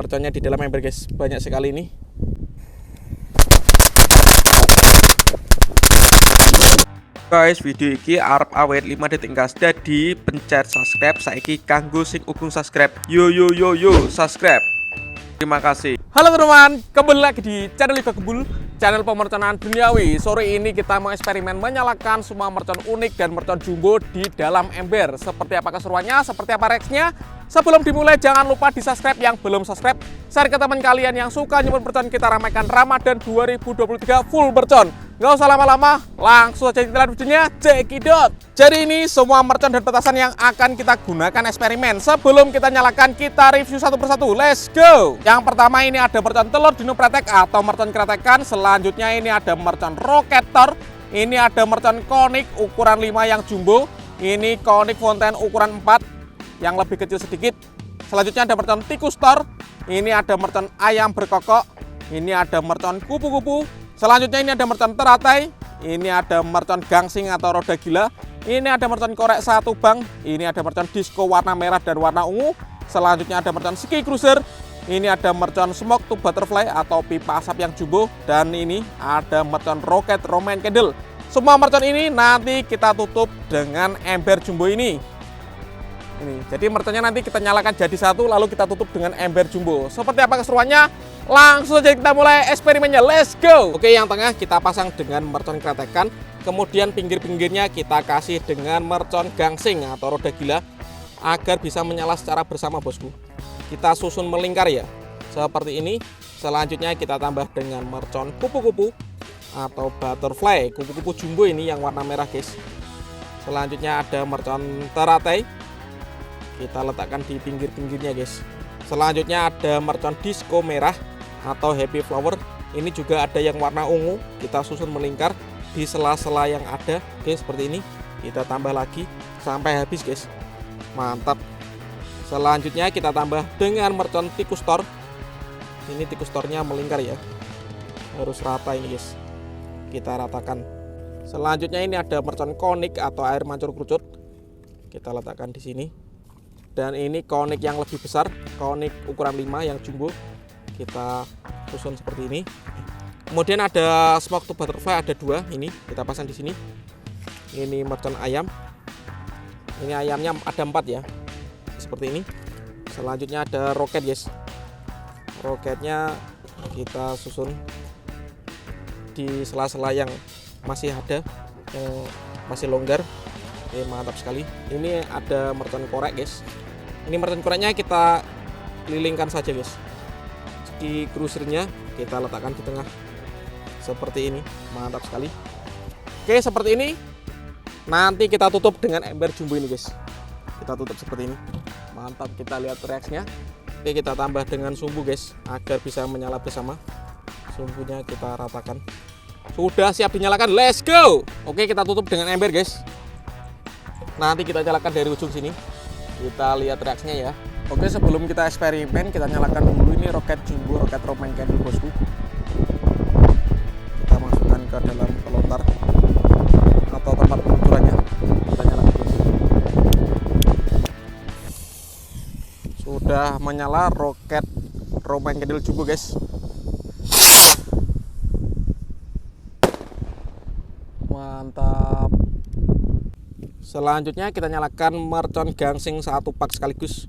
merconnya di dalam ember guys, banyak sekali ini. Guys, video iki arep awet 5 detik gas. Jadi pencet subscribe saiki kanggo sing ugung subscribe. Yo subscribe. Terima kasih. Halo teman-teman, kembali lagi di channel Iba Gembul, channel pemerconaan duniawi. Sore ini kita mau eksperimen menyalakan semua mercon unik dan mercon jumbo di dalam ember. Seperti apa keseruannya, seperti apa reaksinya? Sebelum dimulai jangan lupa di subscribe yang belum subscribe. Share ke teman kalian yang suka nyebut mercon. Kita ramaikan Ramadan 2023 full mercon. Nggak usah lama-lama, langsung saja kita lihat videonya, cekidot. Jadi ini semua mercon dan petasan yang akan kita gunakan eksperimen. Sebelum kita nyalakan, kita review satu persatu, let's go. Yang pertama ini ada mercon telur dino pretek atau mercon kretekan. Selanjutnya ini ada mercon roketor. Ini ada mercon konik ukuran 5 yang jumbo. Ini konik fonten ukuran 4 yang lebih kecil sedikit. Selanjutnya ada mercon tikus tor. Ini ada mercon ayam berkokok. Ini ada mercon kupu-kupu. Selanjutnya ini ada mercon teratai, ini ada mercon gangsing atau roda gila, ini ada mercon korek satu bang, ini ada mercon disco warna merah dan warna ungu. Selanjutnya ada mercon ski cruiser, ini ada mercon smoke to butterfly atau pipa asap yang jumbo, dan ini ada mercon rocket roman candle. Semua mercon ini nanti kita tutup dengan ember jumbo ini. Jadi merconnya nanti kita nyalakan jadi satu, lalu kita tutup dengan ember jumbo. Seperti apa keseruannya? Langsung saja kita mulai eksperimennya, let's go. Oke, yang tengah kita pasang dengan mercon kretekan, kemudian pinggir-pinggirnya kita kasih dengan mercon gangsing atau roda gila agar bisa menyala secara bersama bosku. Kita susun melingkar ya, seperti ini. Selanjutnya kita tambah dengan mercon kupu-kupu atau butterfly, kupu-kupu jumbo ini yang warna merah guys. Selanjutnya ada mercon teratai, kita letakkan di pinggir-pinggirnya guys. Selanjutnya ada mercon disco merah atau happy flower, ini juga ada yang warna ungu, kita susun melingkar di sela-sela yang ada. Oke, seperti ini kita tambah lagi sampai habis guys, mantap. Selanjutnya kita tambah dengan mercon tikus tor. Ini tikus tornya melingkar ya, harus rata ini guys, kita ratakan. Selanjutnya ini ada mercon konik atau air mancur kerucut, kita letakkan di sini. Dan ini konik yang lebih besar, konik ukuran 5 yang jumbo, kita susun seperti ini. Kemudian ada smoke to butterfly, ada 2, ini kita pasang di sini. Ini mercon ayam, ini ayamnya ada 4 ya, seperti ini. Selanjutnya ada roket guys, roketnya kita susun di sela-sela yang masih ada, yang masih longgar. Oke, mantap sekali. Ini ada mercon korek guys. Ini mercon koreknya kita lilingkan saja guys. Ski cruisernya kita letakkan di tengah seperti ini, mantap sekali. Oke, seperti ini. Nanti kita tutup dengan ember jumbo ini guys. Kita tutup seperti ini, mantap. Kita lihat reaksinya. Oke, kita tambah dengan sumbu guys agar bisa menyala bersama. Sumbunya kita ratakan. Sudah siap dinyalakan, let's go. Oke, kita tutup dengan ember guys. Nanti kita nyalakan dari ujung sini, kita lihat reaksinya ya. Oke, sebelum kita eksperimen, kita nyalakan dulu ini roket jumbo, roket roman candle bosku. Kita masukkan ke dalam pelontar atau tempat peluncurannya, kita nyalakan dulu. Sudah menyala roket roman candle jumbo guys. Mantap. Selanjutnya kita nyalakan mercon gangsing 1 pak sekaligus.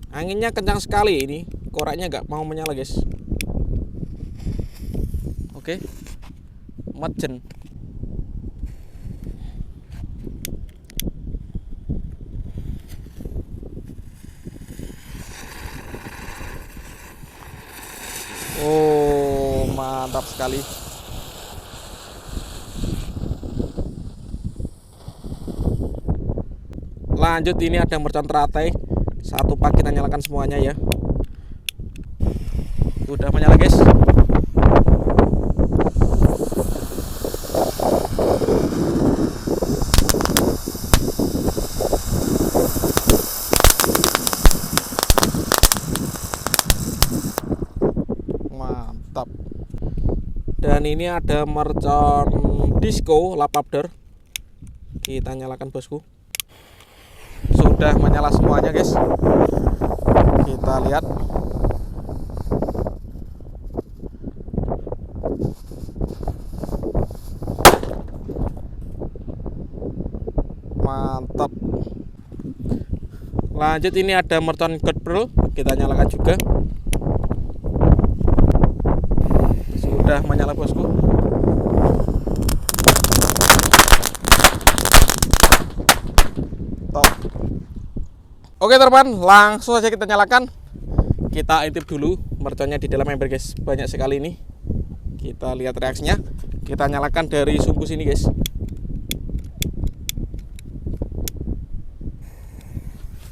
Anginnya kencang sekali, ini koreknya nggak mau menyala guys. Oke, mercon. Oh, mantap sekali. Lanjut, ini ada mercon teratai 1 pak, kita nyalakan semuanya ya. Udah menyala guys. Mantap. Dan ini ada mercon disco lavender, kita nyalakan bosku. Sudah menyala semuanya guys, kita lihat Lanjut, ini ada mercon God Pro, kita nyalakan juga. Sudah menyala bosku. Top. Oke teman, langsung saja kita nyalakan. Kita intip dulu merconnya di dalam ember guys. Banyak sekali ini. Kita lihat reaksinya. Kita nyalakan dari sumbu sini guys.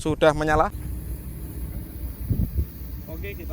Sudah menyala. Oke, kita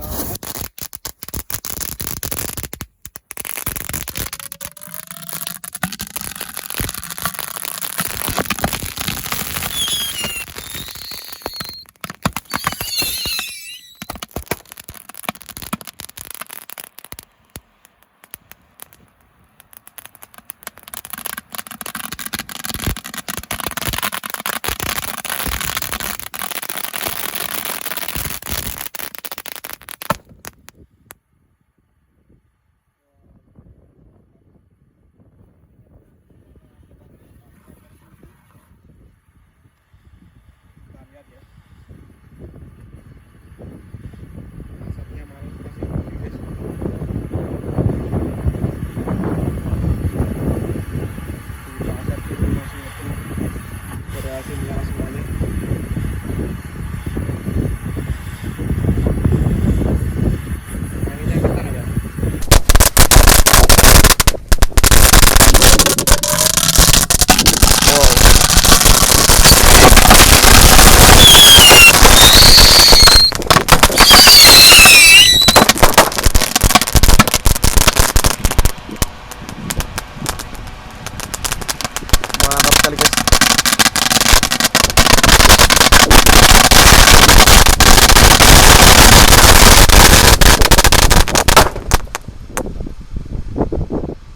mantap sekali guys.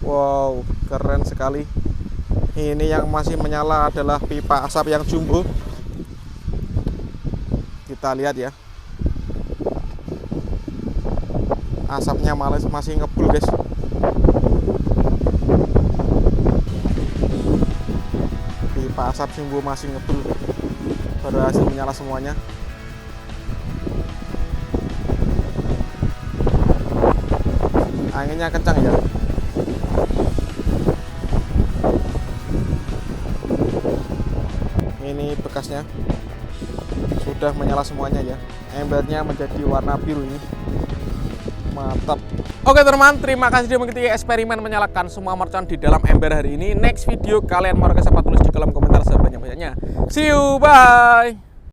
Wow, keren sekali. Ini yang masih menyala adalah pipa asap yang jumbo. Kita lihat ya. Asapnya malah masih ngebul guys. Pipa asap jumbo masih ngebul. Berhasil menyala semuanya. Anginnya kencang ya. Ini bekasnya sudah menyala semuanya ya. Embernya menjadi warna biru ini. Mantap. Oke teman, terima kasih sudah mengikuti eksperimen menyalakan semua mercon di dalam ember hari ini. Next video kalian mau request apa, tulis di kolom komentar sebanyak-banyaknya. See you, bye.